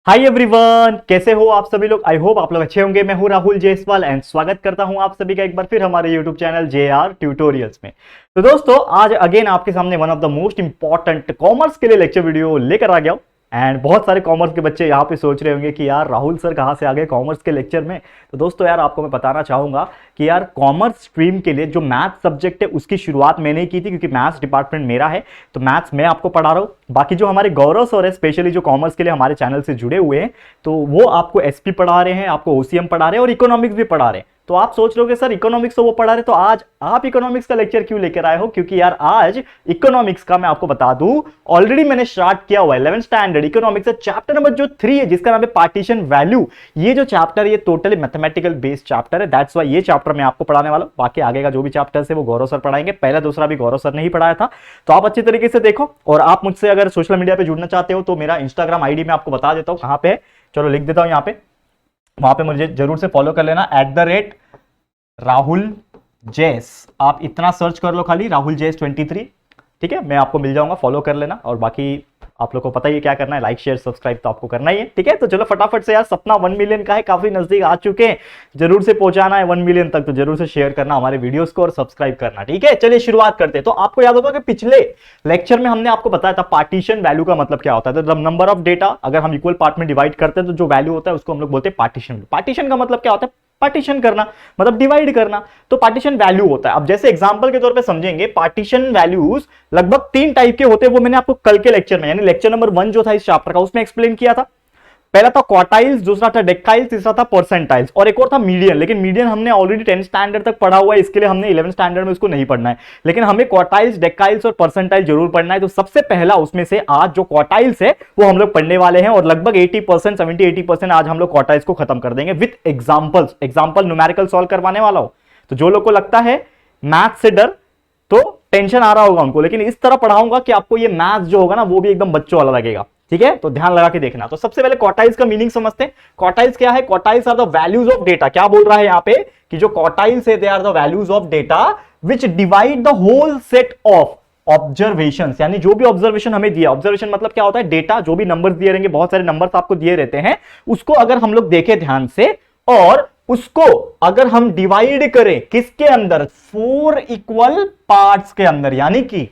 Hi everyone, कैसे हो आप सभी लोग। आई होप आप लोग अच्छे होंगे। मैं हूं राहुल जायसवाल एंड स्वागत करता हूं आप सभी का एक बार फिर हमारे यूट्यूब चैनल JR ट्यूटोरियल्स में। तो दोस्तों, आज अगेन आपके सामने one of the most important commerce के लिए लेक्चर वीडियो लेकर आ गया हूं। एंड बहुत सारे कॉमर्स के बच्चे यहाँ पे सोच रहे होंगे कि यार राहुल सर कहाँ से आ गए कॉमर्स के लेक्चर में। तो दोस्तों यार, आपको मैं बताना चाहूंगा कि यार कॉमर्स स्ट्रीम के लिए जो मैथ्स सब्जेक्ट है उसकी शुरुआत मैंने ही की थी, क्योंकि मैथ्स डिपार्टमेंट मेरा है। तो मैथ्स मैं आपको पढ़ा रहा हूँ। बाकी जो हमारे गौरव सर है स्पेशली जो कॉमर्स के लिए हमारे चैनल से जुड़े हुए हैं, तो वो आपको एसपी पढ़ा रहे हैं, आपको ओसीएम पढ़ा रहे हैं और इकोनॉमिक्स भी पढ़ा रहे हैं। तो आप सोच रहे हो सर इकोनॉमिक्स तो वो पढ़ा रहे, तो आज आप इकोनॉमिक्स का लेक्चर क्यों लेकर आए हो। क्योंकि यार आज इकोनॉमिक्स का मैं आपको बता दूं, ऑलरेडी मैंने स्टार्ट किया हुआ है 11th standard economics chapter number जो 3 है, जिसका नाम है पार्टीशन वैल्यू। ये जो चैप्टर है ये टोटली मैथमेटिकल बेस्ड चैप्टर है, दैट्स व्हाई ये चैप्टर मैं आपको पढ़ाने वाला हूं। बाकी आगे का जो भी चैप्टर है वो गौरव सर पढ़ाएंगे, पहला दूसरा भी गौरव सर ने ही पढ़ाया था। तो आप अच्छी तरीके से देखो। और आप मुझसे अगर सोशल मीडिया पे जुड़ना चाहते हो तो मेरा इंस्टाग्राम आईडी मैं आपको बता देता हूं कहां पे है। चलो लिख देता हूं यहाँ पे, वहां पे मुझे जरूर से फॉलो कर लेना @राहुल जैस। आप इतना सर्च कर लो खाली, राहुल जैस 23, ठीक है। मैं आपको मिल जाऊंगा, फॉलो कर लेना। और बाकी आप लोग को पता ही है क्या करना है, लाइक शेयर सब्सक्राइब तो आपको करना ही है, ठीक है। तो चलो फटाफट से यार, सपना 1 मिलियन का है, काफी नजदीक आ चुके हैं। जरूर से पहुंचाना है 1 मिलियन तक, तो जरूर से शेयर करना हमारे वीडियोस को और सब्सक्राइब करना, ठीक है। चलिए शुरुआत करते हैं। तो आपको याद होगा कि पिछले लेक्चर में हमने आपको बताया था पार्टीशन वैल्यू का मतलब क्या होता है। तो नंबर ऑफ डेटा अगर हम इक्वल पार्ट में डिवाइड करते हैं तो जो वैल्यू होता है उसको हम लोग बोलते हैं पार्टीशन। पार्टीशन का मतलब क्या होता है, पार्टीशन करना, मतलब डिवाइड करना। तो पार्टीशन वैल्यू होता है। अब जैसे एग्जांपल के तौर पे समझेंगे, पार्टीशन वैल्यूज लगभग 3 टाइप के होते हैं। वो मैंने आपको कल के लेक्चर में यानी लेक्चर नंबर 1 जो था इस चैप्टर का, उसमें एक्सप्लेन किया था। पहला था क्वार्टाइल्स, दूसरा था डेकाइल्स, तीसरा था परसेंटाइल्स और एक और था मीडियन। लेकिन मीडियन हमने ऑलरेडी 10th स्टैंडर्ड तक पढ़ा हुआ है, इसके लिए हमने 11th स्टैंडर्ड में उसको नहीं पढ़ना है। लेकिन हमें क्वार्टाइल्स, डेकाइल्स और परसेंटाइल जरूर पढ़ना है। तो सबसे पहला उसमें से आज जो क्वार्टाइल्स है वो हम लोग पढ़ने वाले हैं और लगभग 80%, 70-80% आज हम लोग क्वार्टाइल्स को खत्म कर देंगे with examples. Example numerical solve करवाने वाला हो। तो जो लोग को लगता है मैथ से डर, तो टेंशन आ रहा होगा उनको, लेकिन इस तरह पढ़ाऊंगा कि आपको ये मैथ जो होगा ना वो भी एकदम बच्चों वाला लगेगा, ठीक है। तो ध्यान लगा के देखना। तो सबसे पहले क्वार्टाइल्स का मीनिंग समझते हैं। क्वार्टाइल्स क्या है? Quartiles are the values of data. क्या बोल रहा है यहां पे कि जो क्वार्टाइल्स है they are the values of data which divide the whole set of observation. यानी जो भी ऑब्जर्वेशन हमें दिया, ऑब्जर्वेशन मतलब क्या होता है, डेटा, जो भी नंबर दिए रहेंगे, बहुत सारे नंबर्स आपको दिए रहते हैं, उसको अगर हम लोग देखें ध्यान से और उसको अगर हम डिवाइड करें किसके अंदर, 4 इक्वल पार्ट्स के अंदर। यानी कि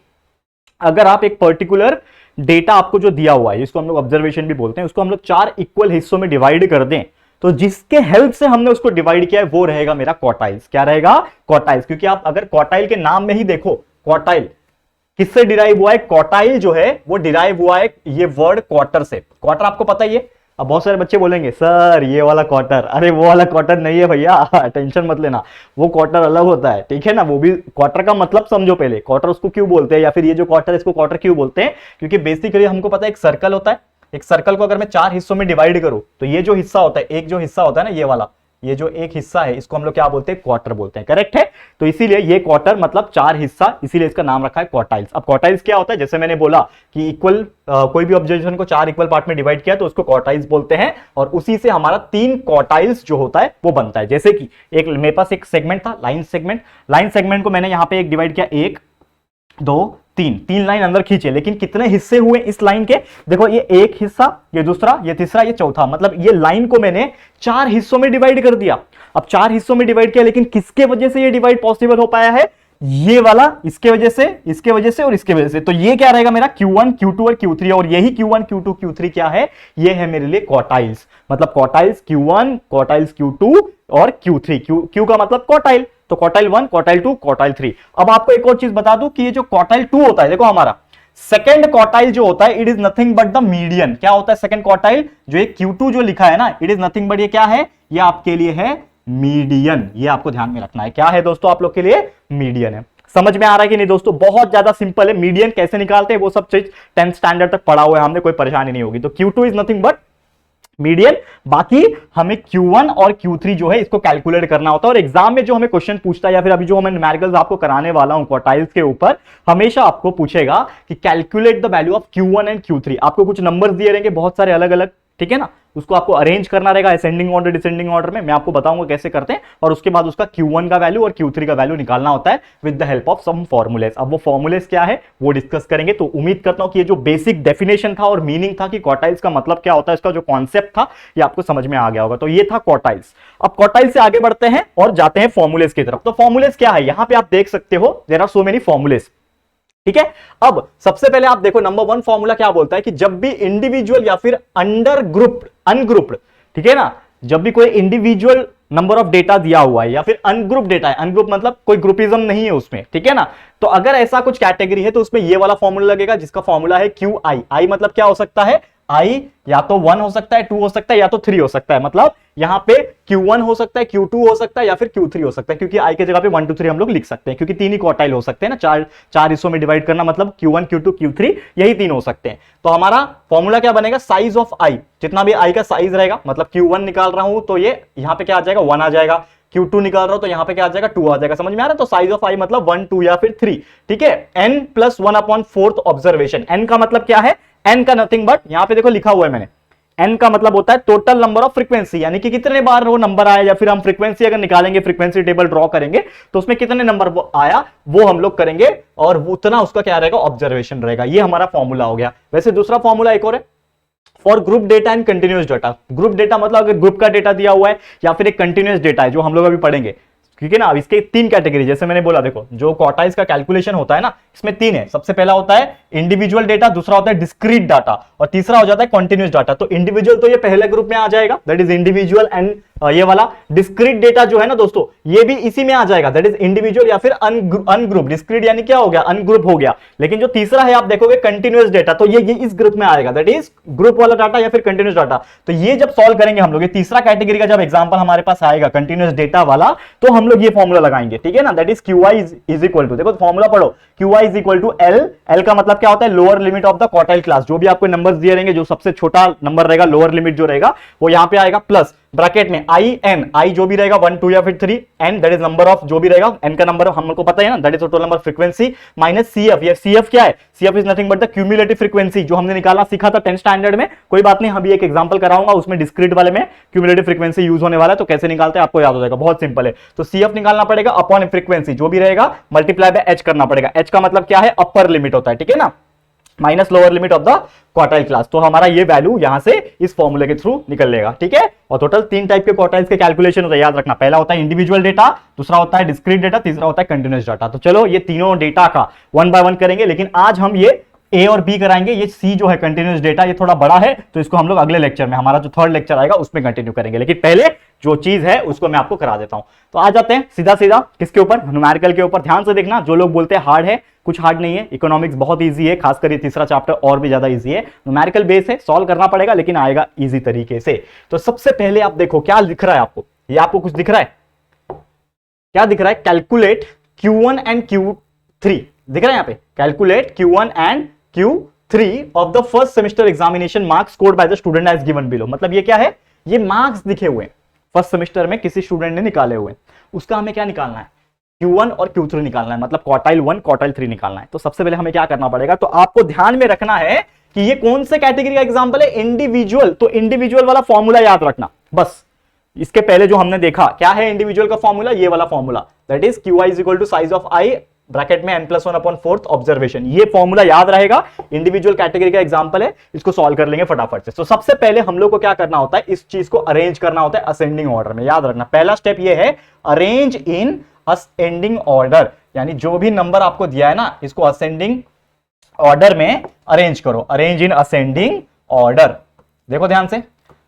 अगर आप एक पर्टिकुलर डेटा आपको जो दिया हुआ है, इसको हम लोग ऑब्जर्वेशन भी बोलते हैं, उसको हम लोग 4 इक्वल हिस्सों में डिवाइड कर दें, तो जिसके हेल्प से हमने उसको डिवाइड किया है वो रहेगा मेरा क्वार्टाइल्स। क्या रहेगा? क्वार्टाइल्स। क्योंकि आप अगर क्वार्टाइल के नाम में ही देखो, क्वार्टाइल किससे डिराइव हुआ है? क्वार्टाइल जो है वो डिराइव हुआ है ये वर्ड क्वार्टर से। क्वार्टर आपको पता ही है। अब बहुत सारे बच्चे बोलेंगे सर ये वाला क्वार्टर, अरे वो वाला क्वार्टर नहीं है भैया, टेंशन मत लेना, वो क्वार्टर अलग होता है, ठीक है ना। वो भी क्वार्टर का मतलब समझो पहले, क्वार्टर उसको क्यों बोलते हैं, या फिर ये जो क्वार्टर इसको क्वार्टर क्यों बोलते हैं, क्योंकि बेसिकली हमको पता है एक सर्कल होता है। एक सर्कल को अगर मैं 4 हिस्सों में डिवाइड करूं तो ये जो हिस्सा होता है, एक जो हिस्सा होता है ना ये वाला, ये जो एक हिस्सा है इसको हम लोग क्या बोलते हैं? क्वार्टर बोलते हैं, करेक्ट है। तो इसीलिए ये क्वार्टर मतलब 4 हिस्सा, इसीलिए इसका नाम रखा है क्वार्टाइल्स। अब क्वार्टाइल्स क्या होता है, जैसे मैंने बोला कि इक्वल कोई भी ऑब्जर्वेशन को 4 इक्वल पार्ट में डिवाइड किया तो उसको क्वार्टाइल्स बोलते हैं, और उसी से हमारा 3 क्वार्टाइल्स जो होता है वो बनता है। जैसे कि एक मेरे पास एक सेगमेंट था, लाइन सेगमेंट। लाइन सेगमेंट को मैंने यहां पे एक डिवाइड किया, 1 2 3 लाइन अंदर खींचे, लेकिन कितने हिस्से हुए इस लाइन के? देखो ये एक हिस्सा, ये दूसरा, ये तीसरा, ये चौथा, मतलब ये लाइन को मैंने 4 हिस्सों में डिवाइड कर दिया। अब 4 हिस्सों में डिवाइड किया, लेकिन किसके वजह से ये डिवाइड पॉसिबल हो पाया है? ये वाला, इसके वजह से, इसके वजह से और इसके वजह से। तो ये क्या रहेगा मेरा? Q1 Q2 और Q3। और यही Q1 Q2 Q3 क्या है? ये है मेरे लिए क्वार्टाइल्स। मतलब क्वार्टाइल्स Q1, क्वार्टाइल्स Q2 और Q3। Q का मतलब क्वार्टाइल, तो क्वार्टाइल 1, क्वार्टाइल 2, क्वार्टाइल 3। अब आपको एक और चीज बता दूं कि ये जो क्वार्टाइल 2 होता है, देखो हमारा सेकंड क्वार्टाइल जो होता है, it is nothing but the median. क्या होता है सेकंड क्वार्टाइल? जो ये Q2 जो लिखा है ना, इट इज नथिंग बट ये क्या है? ये आपके लिए है मीडियन। ये आपको ध्यान में रखना है। क्या है दोस्तों? आप लोग के लिए मीडियन है। समझ में आ रहा है कि नहीं दोस्तों? बहुत ज्यादा सिंपल है। मीडियन कैसे निकालते हैं वो सब चीज 10th स्टैंडर्ड तक पढ़ा हुआ है हमने, कोई परेशानी नहीं होगी। तो Q2 is nothing but median. बाकी हमें Q1 और Q3 जो है इसको कैलकुलेट करना होता है, और एग्जाम में जो हमें क्वेश्चन पूछता है, या फिर अभी जो मैं न्यूमेरिकल्स आपको कराने वाला हूं क्वार्टाइल्स के ऊपर, हमेशा आपको पूछेगा कि calculate the value of Q1 and Q3। आपको कुछ नंबर्स दिए रहेंगे बहुत सारे अलग अलग, ठीक है ना। उसको आपको अरेंज करना रहेगा असेंडिंग ऑर्डर डिसेंडिंग ऑर्डर में। मैं आपको बताऊंगा कैसे करते हैं, और उसके बाद उसका Q1 का वैल्यू और Q3 का वैल्यू निकालना होता है with the help of some formulas. अब वो फॉर्मूलेस क्या है वो डिस्कस करेंगे। तो उम्मीद करता हूं कि ये जो बेसिक डेफिनेशन था और मीनिंग था कि क्वार्टाइल्स का मतलब क्या होता है, इसका जो कॉन्सेप्ट था ये आपको समझ में आ गया होगा। तो ये था क्वार्टाइल्स। अब क्वार्टाइल से आगे बढ़ते हैं और जाते हैं फॉर्मूलेस की तरफ। तो फॉर्मूलेस क्या है, यहां पे आप देख सकते हो there are so many formulas, ठीक है। अब सबसे पहले आप देखो नंबर 1 फॉर्मूला क्या बोलता है कि जब भी इंडिविजुअल या फिर अंडर ग्रुप्ड अनग्रुप्ड, ठीक है ना, जब भी कोई इंडिविजुअल नंबर ऑफ डेटा दिया हुआ है या फिर अनग्रुप डेटा है, अनग्रुप मतलब कोई ग्रुपिज्म नहीं है उसमें, ठीक है ना, तो अगर ऐसा कुछ कैटेगरी है तो उसमें ये वाला फॉर्मूला लगेगा जिसका फॉर्मूला है QI। आई मतलब क्या हो सकता है, आई या तो 1 हो सकता है, 2 हो सकता है या तो 3 हो सकता है। मतलब यहां पे Q1 हो सकता है, Q2 हो सकता है या फिर Q3 हो सकता है, क्योंकि आई के जगह पे 1 2 3 हम लोग लिख सकते हैं, क्योंकि 3 ही क्वार्टाइल हो सकते हैं ना, चार हिस्सों में डिवाइड करना मतलब Q1 Q2 Q3 यही 3 हो सकते हैं। तो हमारा फॉर्मूला क्या बनेगा, साइज ऑफ आई, जितना भी आई का साइज रहेगा, मतलब Q1 निकाल रहा हूं तो ये यहां पे क्या आ जाएगा 1 आ जाएगा, Q2 निकाल रहा हूं तो यहां पे क्या आ जाएगा 2 आ जाएगा। समझ में आ रहा है। तो साइज ऑफ आई मतलब 1 2 या फिर 3, ठीक है। n + 1/4 ऑब्जर्वेशन, n का मतलब क्या है, n का नथिंग बट यहां पे देखो लिखा हुआ है मैंने, n का मतलब होता है टोटल नंबर ऑफ फ्रीक्वेंसी, यानी कि कितने बार वो नंबर आया, या फिर हम फ्रीक्वेंसी अगर निकालेंगे, फ्रीक्वेंसी टेबल ड्रॉ करेंगे तो उसमें कितने नंबर वो आया वो हम लोग करेंगे, और उतना उसका क्या रहेगा ऑब्जर्वेशन रहेगा। ये हमारा फॉर्मूला हो गया। वैसे दूसरा फॉर्मूला एक और है for group data and continuous data. Group data मतलब अगर ग्रुप का डेटा दिया हुआ है या फिर एक कंटिन्यूअस डेटा है, जो हम लोग अभी पढ़ेंगे, ठीक है ना। अब इसके 3 कैटेगरी, जैसे मैंने बोला देखो जो क्वार्टाइल्स का कैलकुलेशन होता है ना, इसमें 3 है। सबसे पहला होता है इंडिविजुअल डेटा, दूसरा होता है डिस्क्रीट डाटा, और तीसरा हो जाता है कॉन्टिन्यूअस डाटा। तो इंडिविजुअल तो ये पहले ग्रुप में आ जाएगा, दैट इज इंडिविजुअल, एंड ये वाला डिस्क्रीट डेटा जो है ना दोस्तों, ये भी इसी में आ जाएगा, दैट इज इंडिविजुअल या फिर अनग्रुप। डिस्क्रीट यानी क्या हो गया, अनग्रुप हो गया। लेकिन जो तीसरा है आप देखोगे कंटिन्यूअस डेटा, तो ये इस ग्रुप में आएगा, दैट इज ग्रुप वाला डाटा या फिर कंटिन्यूअस डाटा। तो ये जब सॉल्व करेंगे हम लोग, ये तीसरा कैटेगरी का जब एग्जांपल हमारे पास आएगा कंटिन्यूअस डेटा वाला, तो हम लोग ये फॉर्मूला लगाएंगे, ठीक है ना। That is QI is equal to, देखो फॉर्मूला पढ़ो, QI is equal to L। L का मतलब क्या होता है, lower limit of the quartile class. जो भी आपको नंबर्स दिए रहेंगे, जो सबसे छोटा नंबर रहेगा, लोअर लिमिट जो रहेगा वो यहां पे आएगा, प्लस ब्रैकेट में IN, आई जो भी रहेगा 1 2 या फिर 3, n that is number of जो भी रहेगा, n का नंबर हमको पता है ना, that is total number frequency, minus CF। ये CF क्या है, CF is nothing but the cumulative frequency, जो हमने निकालना सीखा था 10th स्टैंडर्ड में। कोई बात नहीं, अभी एक एग्जांपल कराऊंगा, उसमें डिस्क्रीट वाले में क्यूमुलेटिव फ्रीक्वेंसी यूज होने वाला है, तो कैसे निकालते हैं आपको याद हो जाएगा, बहुत सिंपल है। तो CF निकालना पड़ेगा अपॉन फ्रीक्वेंसी जो भी रहेगा, मल्टीप्लाई बाय h करना पड़ेगा। h का मतलब क्या है, अपर लिमिट होता है, ठीक है ना, minus lower limit of the quartile class. तो हमारा ये वैल्यू यहां से इस फॉर्मूले के थ्रू निकल लेगा, ठीक है। और टोटल 3 टाइप के क्वार्टाइल्स के कैलकुलेशन होता है, याद रखना। पहला होता है इंडिविजुअल डेटा, दूसरा होता है डिस्क्रीट डेटा, तीसरा होता है कंटिन्यूअस डाटा। तो चलो ये तीनों डेटा का 1 बाय 1 करेंगे, लेकिन आज हम ये ए और बी कराएंगे। ये सी जो है कंटिन्यूअस डेटा, ये थोड़ा बड़ा है, तो इसको हम लोग अगले लेक्चर में, हमारा जो 3rd लेक्चर आएगा उसमें कंटिन्यू करेंगे। लेकिन पहले जो चीज है उसको मैं आपको करा देता हूं। तो आ जाते हैं सीधा सीधा किसके ऊपर, न्यूमेरिकल के ऊपर। ध्यान से देखना, जो लोग बोलते हैं हार्ड है, कुछ हार्ड नहीं है। इकोनॉमिक्स बहुत ईजी है, खासकर ये तीसरा चैप्टर और भी ज्यादा ईजी है। न्यूमेरिकल बेस है, सॉल्व करना पड़ेगा, लेकिन आएगा ईजी तरीके से। तो सबसे पहले आप देखो क्या दिख रहा है आपको, ये आपको कुछ दिख रहा है, क्या दिख रहा है, कैलकुलेट Q1 एंड Q3 दिख रहा है यहाँ पे, calculate Q1 and Q3 of the first semester examination marks scored by the student as given below. मतलब ये क्या है, ये मार्क्स दिखे हुए हैं फर्स्ट सेमेस्टर में किसी स्टूडेंट ने निकाले हुए, उसका हमें क्या निकालना है, Q1 और Q3 निकालना है, मतलब क्वार्टाइल 1 क्वार्टाइल 3 निकालना है। तो सबसे पहले हमें क्या करना पड़ेगा, तो आपको ध्यान में रखना है कि ये कौन से कैटेगरी का एग्जांपल है, इंडिविजुअल। तो इंडिविजुअल वाला फॉर्मूला याद रखना बस। इसके पहले जो हमने देखा क्या है इंडिविजुअल का फॉर्मूला, ये वाला formula, that is QI is equal to size of i bracket में n+1/4 ऑब्जर्वेशन। ये फॉर्मूला याद रहेगा, इंडिविजुअल कैटेगरी का एग्जांपल है, इसको सॉल्व कर लेंगे फटाफट से। तो सबसे पहले हम लोग को क्या करना होता है, इस चीज को अरेंज करना होता है असेंडिंग ऑर्डर में। याद रखना पहला स्टेप ये है, अरेंज इन असेंडिंग ऑर्डर, यानी जो भी नंबर आपको दिया है ना, इसको असेंडिंग ऑर्डर में अरेंज करो, अरेंज इन असेंडिंग ऑर्डर। देखो ध्यान से,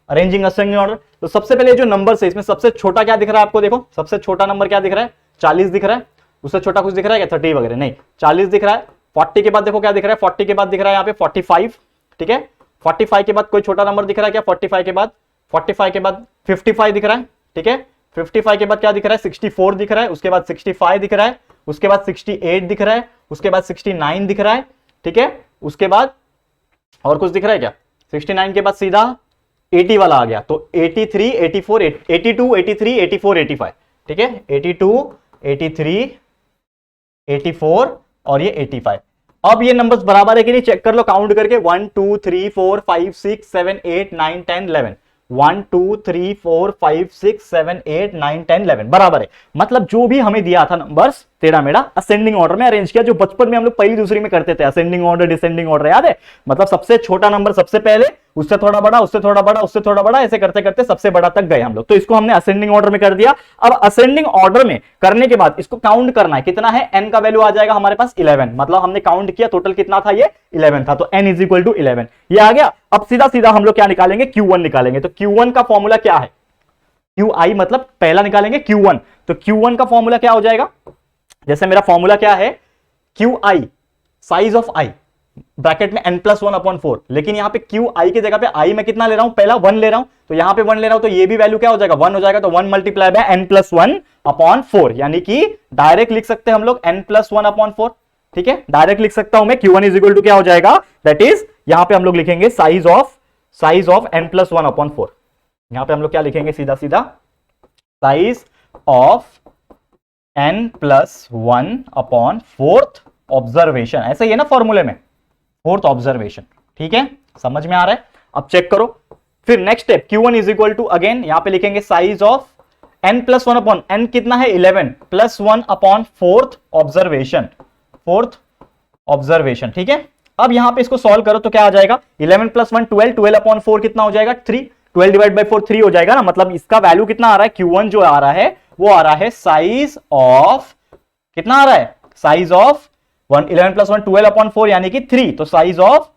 अरेंजिंग असेंडिंग ऑर्डर। तो सबसे पहले जो नंबर है, इसमें सबसे छोटा क्या दिख रहा है आपको, देखो सबसे छोटा नंबर क्या दिख रहा है, 40 दिख रहा है। उससे छोटा कुछ दिख रहा है क्या, 30 वगैरह नहीं, 40 दिख रहा है। 40 के बाद देखो क्या दिख रहा है, 40 के बाद दिख रहा है यहाँ पे 45, ठीक है। 45 के बाद कोई छोटा नंबर दिख रहा है क्या, 45 के बाद 55 दिख रहा है, ठीक है। 55 के बाद क्या दिख रहा है, 64 दिख रहा है, उसके बाद 65 दिख रहा है, उसके बाद 68 दिख रहा है, उसके बाद 69 दिख रहा है, ठीक है। उसके बाद और कुछ दिख रहा है क्या, 69 के बाद सीधा 80 वाला आ गया, तो 83, 84, 82, 83, 84, 85, ठीक है। 82, 83, 84 और ये 85। अब ये नंबर्स बराबर है कि नहीं चेक कर लो काउंट करके, 1 2 3 4 5 6 7 8 9 10 11। 1 2 3 4 5 6 7 8 9 10 11 बराबर है। मतलब जो भी हमें दिया था नंबर्स टेढ़ा मेढ़ा असेंडिंग ऑर्डर में अरेंज किया, जो बचपन में हम लोग पहली दूसरी में करते थे, असेंडिंग ऑर्डर डिसेंडिंग ऑर्डर, याद है? मतलब सबसे छोटा नंबर सबसे पहले, उससे थोड़ा बड़ा, उससे थोड़ा बड़ा, उससे थोड़ा बड़ा, ऐसे करते करते सबसे बड़ा तक गए हम लोग। तो इसको हमने असेंडिंग ऑर्डर में कर दिया। अब असेंडिंग ऑर्डर में करने के बाद इसको काउंट करना है, कितना है? n का वैल्यू आ जाएगा हमारे पास 11, मतलब हमने काउंट किया टोटल कितना था? ये 11 था, तो n इज इक्वल टू 11 ये आ गया। अब सीधा सीधा हम लोग क्या निकालेंगे? Q1 निकालेंगे। तो Q1 का फॉर्मूला क्या है? QI मतलब पहला निकालेंगे Q1, तो Q1 का फॉर्मूला क्या हो जाएगा? जैसे मेरा फॉर्मूला क्या है? QI size of I bracket में n+1/4, लेकिन यहां पे QI की जगह पे I में कितना ले रहा हूं? पहला 1 ले रहा हूं, तो यहां पे 1 ले रहा हूं, तो ये भी वैल्यू क्या हो जाएगा? 1 हो जाएगा। तो 1 मल्टीप्लाई बाय n+1/4, यानी कि डायरेक्ट लिख सकते हैं हम लोग n+1/4। ठीक है, डायरेक्ट लिख सकता हूं मैं। Q1 इज इक्वल टू क्या हो जाएगा? दैट इज यहां पे हम लोग लिखेंगे साइज ऑफ n+1/4। यहां पे हम लोग क्या लिखेंगे? सीधा सीधा साइज ऑफ n+1/4 ऑब्जर्वेशन, ऐसा ही है ना फॉर्मूले में, 4th ऑब्जर्वेशन। ठीक है, समझ में आ रहा है? अब चेक करो फिर next step. Q1 is equal to again यहां पे लिखेंगे साइज ऑफ n+1/n कितना है? 11 +1/4th ऑब्जर्वेशन, 4th ऑब्जर्वेशन। ठीक है, अब यहां पे इसको सॉल्व करो तो क्या आ जाएगा? 11 + 1 12, 12/4 कितना हो जाएगा? 3, 12 डिवाइड बाय 4 3 हो जाएगा ना। मतलब इसका वैल्यू कितना आ रहा है? Q1 जो आ रहा है वो आ रहा है साइज ऑफ, कितना आ रहा है? साइज ऑफ 11 + 1 12/4 यानी कि 3, तो साइज ऑफ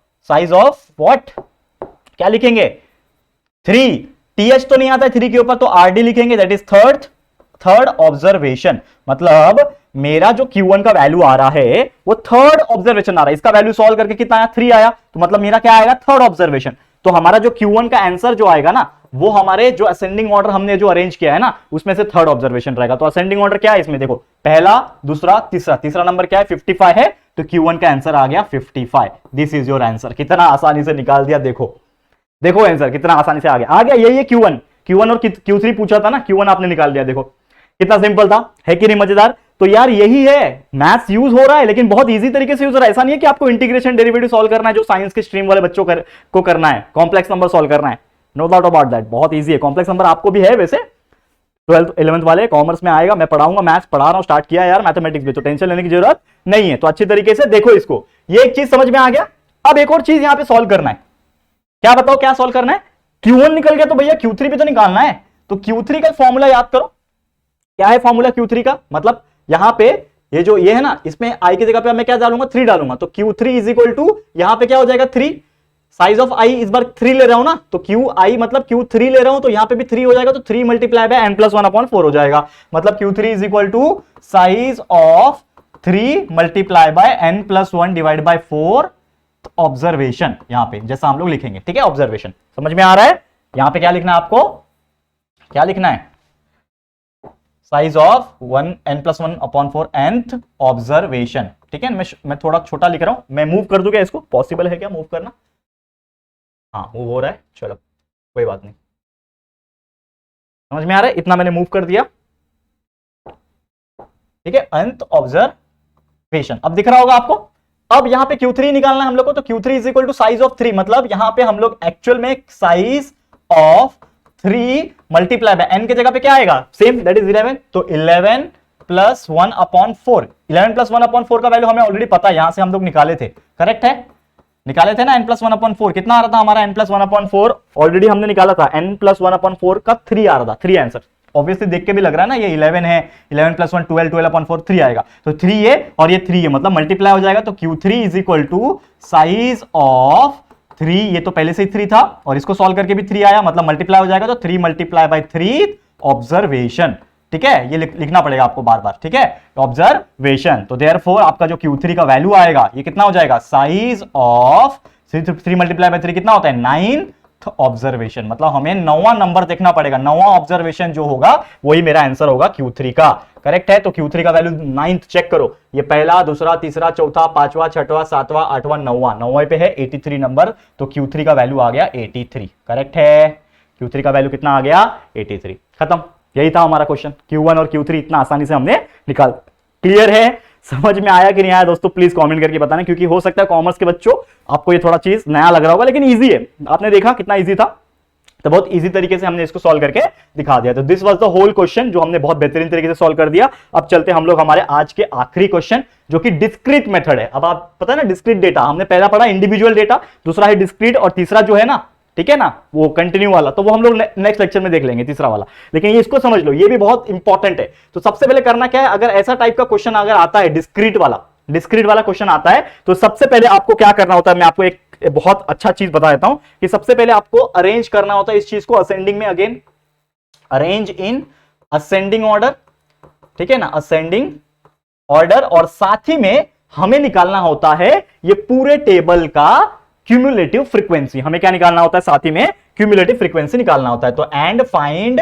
व्हाट? क्या लिखेंगे? 3। TH तो नहीं आता है 3 के ऊपर, तो RD लिखेंगे, दैट इज थर्ड ऑब्जर्वेशन। मतलब मेरा जो Q1 का वैल्यू आ रहा है वो थर्ड ऑब्जर्वेशन आ रहा है। इसका वैल्यू सॉल्व करके कितना आया? 3 आया, तो मतलब मेरा क्या आएगा? Third observation. तो हमारा जो Q1 का आंसर जो आएगा ना, वो हमारे जो असेंडिंग ऑर्डर हमने जो अरेंज किया है ना, उसमें से थर्ड ऑब्जर्वेशन रहेगा। तो असेंडिंग ऑर्डर क्या है इसमें? देखो, पहला, दूसरा, तीसरा नंबर क्या है? 55 है, तो Q1 का आंसर आ गया 55। This is your answer. कितना आसानी से निकाल दिया, देखो आंसर कितना आसानी से आ गया। यही है Q1 और Q3 पूछा था ना, Q1 आपने निकाल दिया। देखो कितना सिंपल था, है कि नहीं मजेदार? तो यार यही है, मैथ्स यूज हो रहा है लेकिन बहुत इजी तरीके से यूज हो रहा है। ऐसा नहीं है कि आपको इंटीग्रेशन डेरिवेटिव सॉल्व करना है जो साइंस के स्ट्रीम वाले बच्चों को करना है, कॉम्प्लेक्स नंबर सॉल्व करना है। नो डाउट अबाउट दैट, बहुत इजी है। कॉम्प्लेक्स नंबर आपको भी है वैसे, 12th 11th वाले कॉमर्स में आएगा। मैं पढ़ाऊंगा, मैथ्स पढ़ा रहा हूं, स्टार्ट किया यार मैथमेटिक्स में, तो टेंशन लेने की जरूरत नहीं है। तो अच्छी तरीके से देखो इसको, ये एक चीज समझ में आ गया। अब एक और चीज यहां पे सॉल्व करना है। क्या बताओ, क्या सॉल्व करना है? Q1 निकल गया तो भैया Q3 भी तो निकालना है। तो Q3 का फॉर्मूला याद करो, क्या है फॉर्मूला Q3 का? मतलब यहां पे ये है ना, इसमें I की जगह पे मैं क्या डालूंगा? 3 डालूंगा, तो Q3 इज इक्वल टू यहां पे क्या हो जाएगा? 3। साइज ऑफ I इस बार 3 ले रहा हूं ना, तो QI मतलब Q3 ले रहा हूं, तो यहां पे भी 3 हो जाएगा, तो 3 मल्टीप्लाई बाय n+1/4 हो जाएगा। मतलब Q3 is equal to size of 3 multiply by n+1 divide by 4 observation, यहां पे जैसा हम लोग लिखेंगे। ठीक है, ऑब्जर्वेशन समझ में आ रहा है? यहां पे क्या लिखना है आपको? क्या लिखना है? Size of n+1/4 nth observation. ठीक है, मैं थोड़ा छोटा लिख रहा हूं, मैं मूव कर दूं क्या इसको? पॉसिबल है क्या मूव करना? हाँ, मूव हो रहा है, चलो कोई बात नहीं। समझ में आ रहा है? इतना मैंने मूव कर दिया। ठीक है, nth ऑब्जर्वेशन अब दिख रहा होगा आपको। अब यहां पे Q3 निकालना है हम लोग को, तो Q3 is equal to size of 3, मतलब यहां पे हम लोग एक्चुअल में size of 3 multiply by n की जगह पे क्या आएगा? सेम, दैट इज 11, तो 11 + 1/4। 11 + 1/4 का वैल्यू हमें ऑलरेडी पता है, यहां से हम लोग निकाले थे, करेक्ट है? निकाले थे ना n+1/4। कितना आ रहा था हमारा n+1/4? ऑलरेडी हमने निकाला था, n+1/4 का 3 आ रहा था, 3 आंसर। ऑब्वियसली देख के भी लग रहा है ना, ये 11 है, 11 + 1 12, 12/4 3 आएगा, तो 3 ये और ये 3 है, मतलब मल्टीप्लाई हो जाएगा। तो Q3 is equal to size of 3, ये तो पहले से ही 3 था और इसको सॉल्व करके भी 3 आया, मतलब मल्टीप्लाई हो जाएगा, तो 3 मल्टीप्लाई बाय 3 ऑब्जर्वेशन। ठीक है, ये लिखना पड़ेगा आपको बार बार। ठीक है, ऑब्जर्वेशन। तो देयरफॉर आपका जो Q3 का वैल्यू आएगा ये कितना हो जाएगा? साइज ऑफ 3 मल्टीप्लाई बाय 3 कितना होता है? 9th observation. मतलब हमें 9वां नंबर देखना पड़ेगा, 9वां ऑब्जर्वेशन जो होगा वही मेरा आंसर होगा Q3 का। करेक्ट है? तो Q3 का वैल्यू 9th चेक करो, ये पहला, दूसरा, तीसरा, चौथा, पांचवा, छठवां, सातवां, आठवां, 9वां पे है 83 नंबर, तो Q3 का वैल्यू आ गया 83। करेक्ट है? Q3 का वैल्यू कितना आ गया? 83। खत्म, यही था हमारा क्वेश्चन। Q1 और Q3 इतना आसानी से हमने निकाल। क्लियर है? समझ में आया कि नहीं आया दोस्तों? प्लीज कमेंट करके बताना, क्योंकि हो सकता है कॉमर्स के बच्चों आपको ये थोड़ा चीज नया लग रहा होगा, लेकिन इजी है। आपने देखा कितना इजी था। तो बहुत इजी तरीके से हमने इसको सॉल्व करके दिखा दिया। तो this was the whole question जो हमने बहुत बेहतरीन तरीके से सॉल्व कर दिया। अब चलते हम लोग हमारे आज के आखिरी क्वेश्चन जो कि डिस्क्रीट मेथड है। अब आप पता है ना डिस्क्रीट डेटा, हमने पहला पढ़ा इंडिविजुअल डेटा, दूसरा है डिस्क्रीट और तीसरा जो है ना, ठीक है ना, वो कंटिन्यू वाला, तो वो हम लोग नेक्स्ट लेक्चर में देख लेंगे तीसरा वाला। लेकिन ये इसको समझ लो, ये भी बहुत इंपॉर्टेंट है। तो सबसे पहले करना क्या है, अगर ऐसा टाइप का क्वेश्चन अगर आता है डिस्क्रीट वाला क्वेश्चन आता है, तो सबसे पहले आपको क्या करना होता है, मैं आपको एक बहुत अच्छा चीज बता देता हूं कि सबसे पहले आपको अरेंज करना होता है इस चीज को असेंडिंग में, again arrange in ascending order, ठीक है ना, असेंडिंग ऑर्डर। और साथ ही में हमें निकालना होता है ये पूरे टेबल का क्यूमुलेटिव फ्रीक्वेंसी। हमें क्या निकालना होता है, साथ ही में क्यूमुलेटिव फ्रीक्वेंसी निकालना होता है। तो एंड फाइंड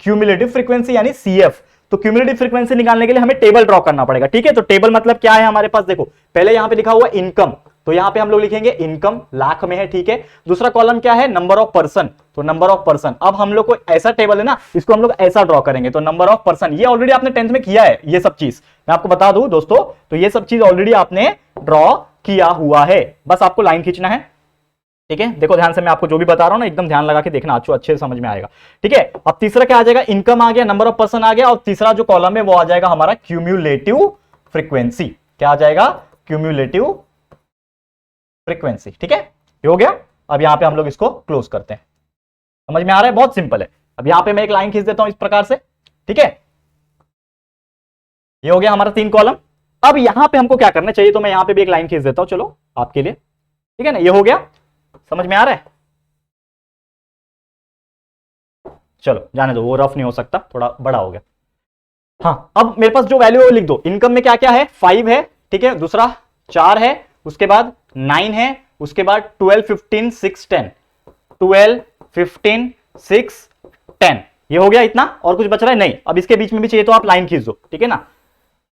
क्यूमुलेटिव फ्रीक्वेंसी यानी सीएफ। तो क्यूमुलेटिव फ्रीक्वेंसी निकालने के लिए हमें टेबल ड्रॉ करना पड़ेगा, ठीक है। तो टेबल मतलब क्या है हमारे पास, देखो पहले यहां पे लिखा हुआ इनकम, तो यहां पे हम लोग लिखेंगे इनकम लाख में है, ठीक है। दूसरा कॉलम क्या है, नंबर ऑफ पर्सन, तो नंबर ऑफ पर्सन। अब हम लोग को ऐसा टेबल है ना, इसको हम लोग ऐसा ड्रॉ करेंगे, तो नंबर ऑफ पर्सन, ये ऑलरेडी आपने 10th में किया है ये सब चीज, मैं आपको बता दूं दोस्तों, तो ये सब चीज ऑलरेडी आपने ड्रॉ किया हुआ है, बस आपको लाइन खींचना है, ठीक है। देखो ध्यान से, मैं आपको जो भी बता रहा हूं ना एकदम ध्यान लगा के देखना, अच्छे से समझ में आएगा, ठीक है। अब तीसरा क्या आ जाएगा, इनकम आ गया, नंबर ऑफ पर्सन आ गया, और तीसरा जो कॉलम है वो आ जाएगा हमारा क्यूम्युलेटिव फ्रीक्वेंसी। क्या आ जाएगा, क्यूम्युलेटिव फ्रीक्वेंसी, ठीक है। ये हो गया। अब यहां पे हम लोग इसको क्लोज करते हैं, समझ में आ रहा है, बहुत सिंपल है। अब यहां पे मैं एक लाइन खींच देता हूं इस प्रकार से, ठीक है। ये हो गया हमारा 3 कॉलम। अब यहां पे हमको क्या करना चाहिए, तो मैं यहां पे भी एक लाइन खींच देता हूं, चलो आपके लिए, ठीक है ना। ये हो गया, समझ में आ रहा है, चलो जाने दो, वो रफ नहीं हो सकता, थोड़ा बड़ा हो गया। हाँ, अब मेरे पास जो वैल्यू है वो लिख दो। इनकम में क्या क्या है, 5 है, ठीक है, दूसरा 4 है, उसके बाद 9 है, उसके बाद 12, 15, 6, 10, 12, 15, 6, 10, ये हो गया इतना। और कुछ बच रहा है नहीं। अब इसके बीच में भी चाहिए तो आप लाइन खींच दो, ठीक है ना।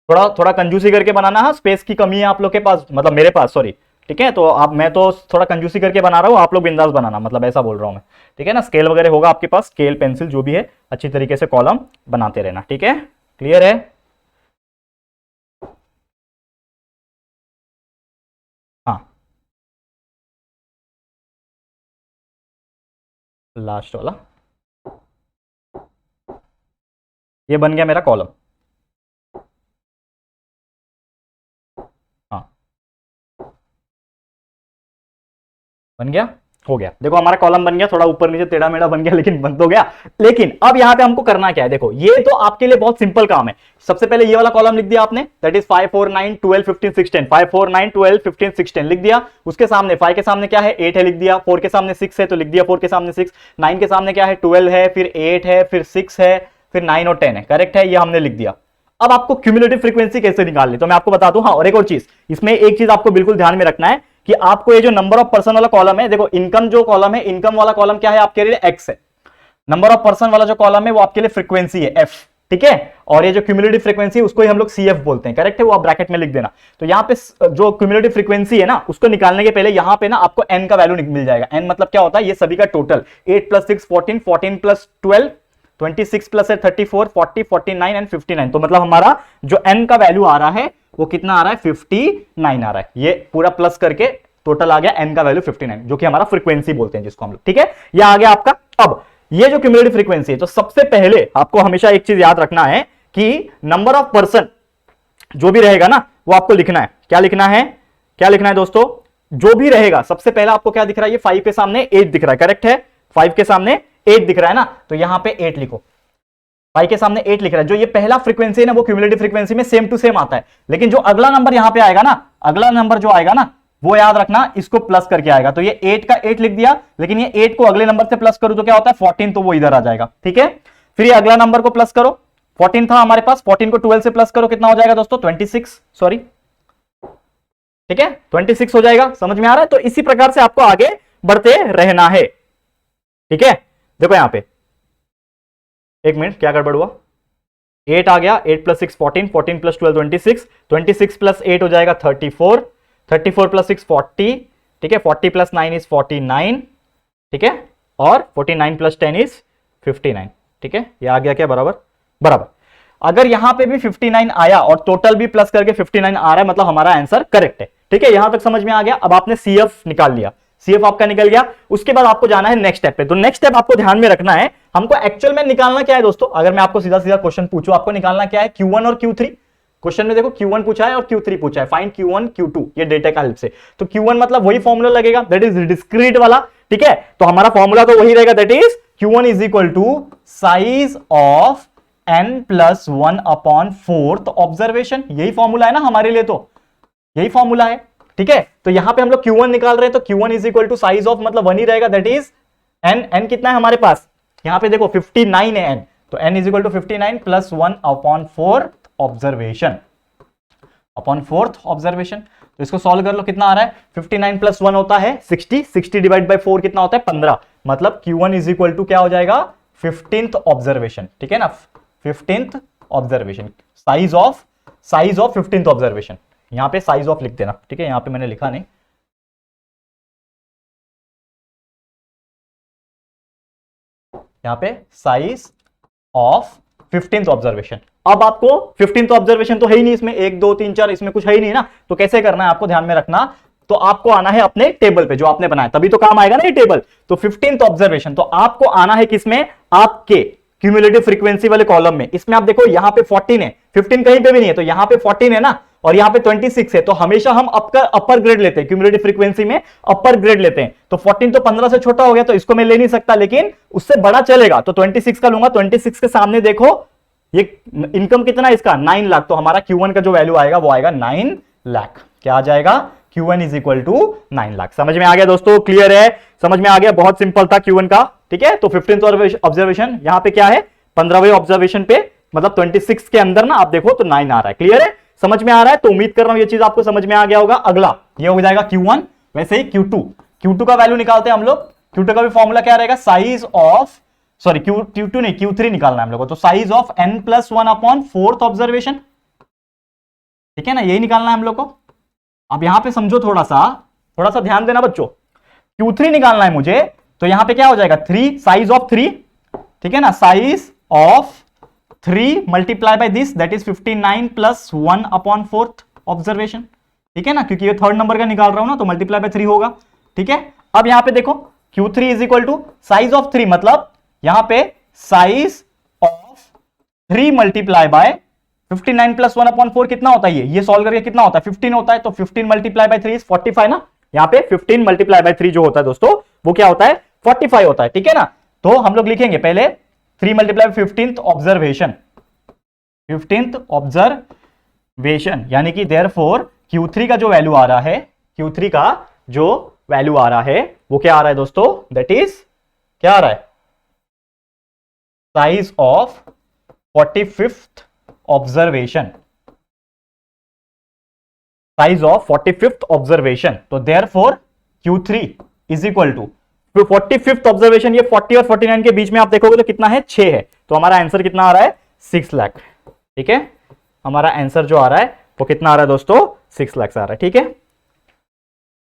थोड़ा थोड़ा कंजूसी करके बनाना है, स्पेस की कमी है आप लोग के पास, मतलब मेरे पास, सॉरी, ठीक है। तो आप, मैं तो थोड़ा कंजूसी करके बना रहा हूं, आप लोग बिंदास बनाना, मतलब ऐसा बोल रहा हूं मैं, ठीक है ना। स्केल वगैरह होगा आपके पास, स्केल पेंसिल जो भी है, अच्छी तरीके से कॉलम बनाते रहना, ठीक है। क्लियर है, हाँ। लास्ट वाला ये बन गया मेरा कॉलम, हाँ बन गया, हो गया। देखो हमारा कॉलम बन गया, थोड़ा ऊपर नीचे टेढ़ा मेढ़ा बन गया, लेकिन बन तो गया। लेकिन अब यहां पे हमको करना क्या है, देखो ये तो आपके लिए बहुत सिंपल काम है। सबसे पहले ये वाला कॉलम लिख दिया आपने, दैट इज 5, 4, 9, 12, 15, 16, 5, 4, 9, 12, 15, 16 लिख दिया। उसके सामने 5 के सामने क्या है, 8 है, लिख दिया। 4 के सामने 6 है तो लिख दिया 4 के सामने 6। 9 के सामने क्या है, 12 है, फिर 8 है, फिर 6 है, फिर 9 और 10 है, करेक्ट है, ये हमने लिख दिया। अब आपको क्यूमुलेटिव फ्रीक्वेंसी कैसे निकालनी, तो मैं आपको बता दूं। हाँ, और एक और चीज, इसमें एक चीज आपको बिल्कुल ध्यान में रखना है कि आपको ये जो नंबर ऑफ पर्सन वाला कॉलम है, देखो इनकम जो कॉलम है, इनकम वाला कॉलम क्या है आपके लिए, एक्स है। नंबर ऑफ पर्सन वाला जो कॉलम है वो आपके लिए फ्रीक्वेंसी है, एफ, ठीक है। और ये जो क्यूमुलेटिव फ्रीक्वेंसी है उसको ही हम लोग सीएफ बोलते हैं, करेक्ट है, वो आप ब्रैकेट में लिख देना। तो यहाँ पे जो क्यूमुलेटिव फ्रीक्वेंसी है ना, उसको निकालने के पहले यहाँ पे ना आपको एन का वैल्यू मिल जाएगा। एन मतलब क्या होता है, ये सभी का टोटल, 8 + 6 14, 14 + 12 26 + 34 40 49 एंड 59। तो मतलब हमारा जो एन का वैल्यू आ रहा है वो कितना आ रहा है, 59 आ रहा है। ये पूरा प्लस करके टोटल आ गया एन का वैल्यू 59, जो कि हमारा फ्रीक्वेंसी बोलते हैं जिसको हम लोग, ठीक है। ये आ गया आपका। अब ये जो क्यूमुलेटिव फ्रीक्वेंसी है, तो सबसे पहले आपको हमेशा एक चीज याद रखना है कि नंबर ऑफ पर्सन जो भी रहेगा ना वो आपको लिखना है। क्या लिखना है, क्या लिखना है दोस्तों, जो भी रहेगा सबसे पहला आपको क्या दिख रहा है, ये 5 के सामने 8 दिख रहा है, करेक्ट है, 5 के सामने 8 दिख रहा है ना, तो यहां पे 8 लिखो। 5 के सामने 8 लिख रहा है, जो ये पहला फ्रीक्वेंसी है ना वो क्यूमुलेटिव फ्रीक्वेंसी में सेम टू सेम आता है। लेकिन जो अगला नंबर यहां पे आएगा ना, अगला नंबर जो आएगा ना, वो याद रखना इसको प्लस करके आएगा। तो ये 8 का 8 लिख दिया, लेकिन ये 8 को अगले नंबर से प्लस करूं तो क्या होता है 14, तो वो इधर आ जाएगा, ठीक है। फिर ये अगला नंबर को प्लस करो, 14 था हमारे पास, 14 को 12 से प्लस करो, कितना हो जाएगा दोस्तों, 26, सॉरी, ठीक है, 26 हो जाएगा। समझ में आ रहा है। तो इसी प्रकार से आपको आगे बढ़ते रहना है, ठीक है। देखो यहां पे एक मिनट, क्या गड़बड़ हुआ, 8 आ गया, 8 + 6 14, 14 + 12 26, 26 + 8 हो जाएगा 34, 34 + 6 40, ठीक है, 40 + 9 इज 49, ठीक है, और 49 + 10 इज 59, ठीक है। ये आ गया क्या, बराबर बराबर। अगर यहां पे भी 59 आया और टोटल भी प्लस करके 59 आ रहा है, मतलब हमारा आंसर करेक्ट है, ठीक है। यहां तक समझ में आ गया। अब आपने सीएफ निकाल लिया। CF आपका निकल गया। उसके बाद आपको जाना है नेक्स्ट स्टेप पे। तो नेक्स्ट स्टेप आपको ध्यान में रखना है, हमको एक्चुअल में निकालना क्या है दोस्तों। अगर मैं आपको सीधा सीधा क्वेश्चन पूछूं, आपको निकालना क्या है, Q1 और Q3। क्वेश्चन में देखो Q1 पूछा है और Q3 पूछा है, फाइंड Q1 Q2 ये डेटा का हेल्प से। तो Q1 मतलब वही फॉर्मूला लगेगा, दैट इज डिस्क्रीट वाला, ठीक है। तो हमारा फॉर्मूला तो वही रहेगा, that is Q1 is equal to size of n+1 upon 4th observation. यही फॉर्मूला है ना हमारे लिए, तो यही फॉर्मूला है, ठीक है। तो यहां पे हम लोग Q1 निकाल रहे हैं, तो Q1 is equal to size of मतलब 1 ही रहेगा, दैट इज n कितना है हमारे पास, यहां पे देखो 59 है n, तो n is equal to 59 plus 1 upon 4th observation, upon 4th observation. तो इसको सॉल्व कर लो, कितना आ रहा है, 59 प्लस 1 होता है 60, 60 डिवाइड बाय 4 कितना होता है 15, मतलब Q1 इज इक्वल टू क्या हो जाएगा 15th ऑब्जर्वेशन, ठीक है ना, 15th observation, size of 15th observation. यहां पे साइज ऑफ लिख देना, ठीक है, यहां पे मैंने लिखा नहीं, यहां पे साइज ऑफ 15th ऑब्जर्वेशन। अब आपको 15th ऑब्जर्वेशन तो है ही नहीं इसमें, 1 2 3 4 इसमें कुछ है ही नहीं ना, तो कैसे करना है आपको ध्यान में रखना। तो आपको आना है अपने टेबल पे जो आपने बनाया, तभी तो काम आएगा ना ये टेबल। तो 15th ऑब्जर्वेशन, तो आपको आना है किसमें, आपके क्यूमुलेटिव फ्रीक्वेंसी वाले कॉलम में। इसमें आप देखो यहां पे 14 है, 15 कहीं पे भी नहीं है, तो यहां पे 14 है ना, और यहां पे 26 है, तो हमेशा हम अपर ग्रेड लेते हैं, क्यूमुलेटिव फ्रीक्वेंसी में अपर ग्रेड लेते हैं। तो 14 तो 15 से छोटा हो गया, तो इसको मैं ले नहीं सकता, लेकिन उससे बड़ा चलेगा, तो 26 का लूंगा। 26 के सामने देखो ये इनकम कितना है इसका, 9 लाख, तो हमारा Q1 का जो वैल्यू आएगा वो आएगा 9 लाख। क्या आ जाएगा, Q1 is equal to 9 lakh. समझ में आ गया दोस्तों, क्लियर है, समझ में आ गया, बहुत सिंपल था Q1 का, ठीक है। तो 15th ऑब्जर्वेशन यहां पे क्या है, 15वें ऑब्जर्वेशन पे, मतलब 26 के अंदर ना आप देखो तो 9 आ रहा है, क्लियर है, समझ में आ रहा है। तो उम्मीद कर रहा हूं ये चीज आपको समझ में आ गया होगा। अगला ये हो जाएगा Q1, वैसे ही Q2 का वैल्यू निकालते हैं हम लोग। Q2 का भी फॉर्मूला क्या रहेगा, साइज ऑफ, सॉरी Q2 नहीं Q3 निकालना है हम लोग को, तो size of n+1 upon 4th observation, ठीक है ना, यही निकालना है हम लोग को। अब यहां पे समझो, थोड़ा सा ध्यान देना बच्चों, Q3 निकालना है मुझे, तो यहां पे क्या हो जाएगा 3, साइज ऑफ 3, ठीक है ना, size of 3 multiply by this, that is 59 plus 1 upon 4th observation, ठीक है ना, क्योंकि ये 3rd नंबर का निकाल रहा हूं ना, तो मल्टीप्लाई बाय 3 होगा, ठीक है। अब यहां पे देखो Q3 is equal to size of 3, मतलब यहां पे size of 3 multiply by 59 plus 1 upon 4 कितना होता है, ये सॉल्व करके कितना होता है 15 होता है, तो 15 मल्टीप्लाई बाय 3 इज 45 ना, यहां पे 15 मल्टीप्लाई बाय 3 जो होता है दोस्तों वो क्या होता है 45 होता है, ठीक है ना। तो हम लोग लिखेंगे पहले 3 multiply 15th observation, 15th observation, यानी कि देयरफॉर Q3 का जो वैल्यू आ रहा है, Q3 का जो वैल्यू आ रहा है वो क्या आ रहा है दोस्तों, दैट इज क्या आ रहा है, size of 45th observation, size of 45th observation. तो therefore Q3 is equal to 45th observation, ये 40 और 49 के बीच में आप देखोगे तो कितना है 6 है, तो हमारा आंसर कितना आ रहा है 6 लाख, ठीक है। हमारा आंसर जो आ रहा है वो कितना आ रहा है दोस्तों 6 लाख आ रहा है, ठीक है।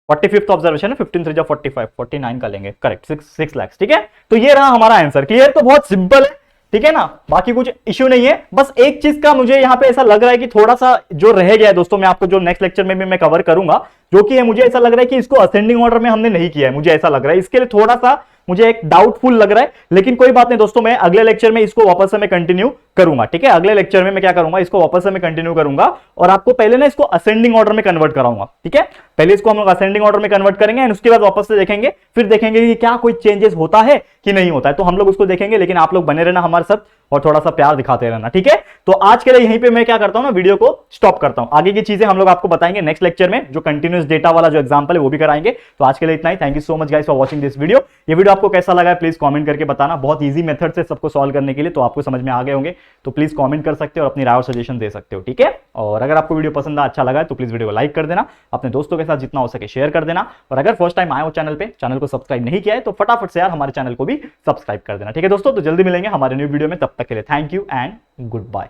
45th ऑब्जर्वेशन है, 15 3 45, 49 का लेंगे, करेक्ट 6 लाख, ठीक है। तो ये रहा हमारा आंसर, क्लियर, तो बहुत सिंपल है, ठीक है ना, बाकी कुछ इश्यू नहीं है। बस एक चीज का मुझे यहां पे ऐसा लग रहा है कि थोड़ा सा जो रह गया है दोस्तों, मैं आपको जो नेक्स्ट लेक्चर में भी मैं कवर करूंगा, जो कि है मुझे ऐसा लग रहा है कि इसको असेंडिंग ऑर्डर में हमने नहीं किया है, मुझे ऐसा लग रहा है, इसके लिए थोड़ा सा मुझे एक डाउटफुल लग रहा है, लेकिन कोई बात नहीं दोस्तों, मैं अगले लेक्चर में इसको वापस से मैं कंटिन्यू करूंगा, ठीक है। अगले लेक्चर में मैं क्या करूंगा, इसको वापस से मैं कंटिन्यू करूंगा और आपको पहले ना इसको असेंडिंग ऑर्डर में कन्वर्ट कराऊंगा, ठीक है। पहले इसको हम लोग असेंडिंग ऑर्डर में कन्वर्ट करेंगे एंड उसके बाद वापस से देखेंगे, फिर देखेंगे कि क्या कोई चेंजेस होता है कि नहीं होता है, तो हम लोग उसको देखेंगे। लेकिन आप लोग बने रहना हमारे साथ और थोड़ा सा प्यार दिखाते रहना, ठीक है। तो आज के लिए यहीं पे मैं क्या करता हूं ना, वीडियो को स्टॉप करता हूं, आगे की चीजें हम लोग आपको बताएंगे नेक्स्ट लेक्चर में, जो कंटिन्यूअस डेटा वाला जो एग्जांपल है वो भी कराएंगे। तो आज के लिए इतना ही, thank you so much guys for watching this video. ये वीडियो आपको कैसा लगा है प्लीज कमेंट करके बताना, बहुत इजी मेथड से सबको सॉल्व करने के लिए, तो आपको समझ में आ गए होंगे, तो प्लीज कमेंट कर सकते हो और अपनी राय और सजेशन दे सकते हो, ठीक है। और अगर आपको वीडियो पसंद अच्छा लगा है तो प्लीज वीडियो को लाइक कर देना, अपने दोस्तों के साथ जितना हो सके शेयर कर देना, और अगर फर्स्ट टाइम आए हो चैनल पे, चैनल को सब्सक्राइब नहीं किया है तो फटाफट से यार हमारे चैनल को भी सब्सक्राइब कर देना, ठीक है दोस्तों। तो जल्दी मिलेंगे हमारे न्यू वीडियो में, तब तक के लिए thank you and good bye.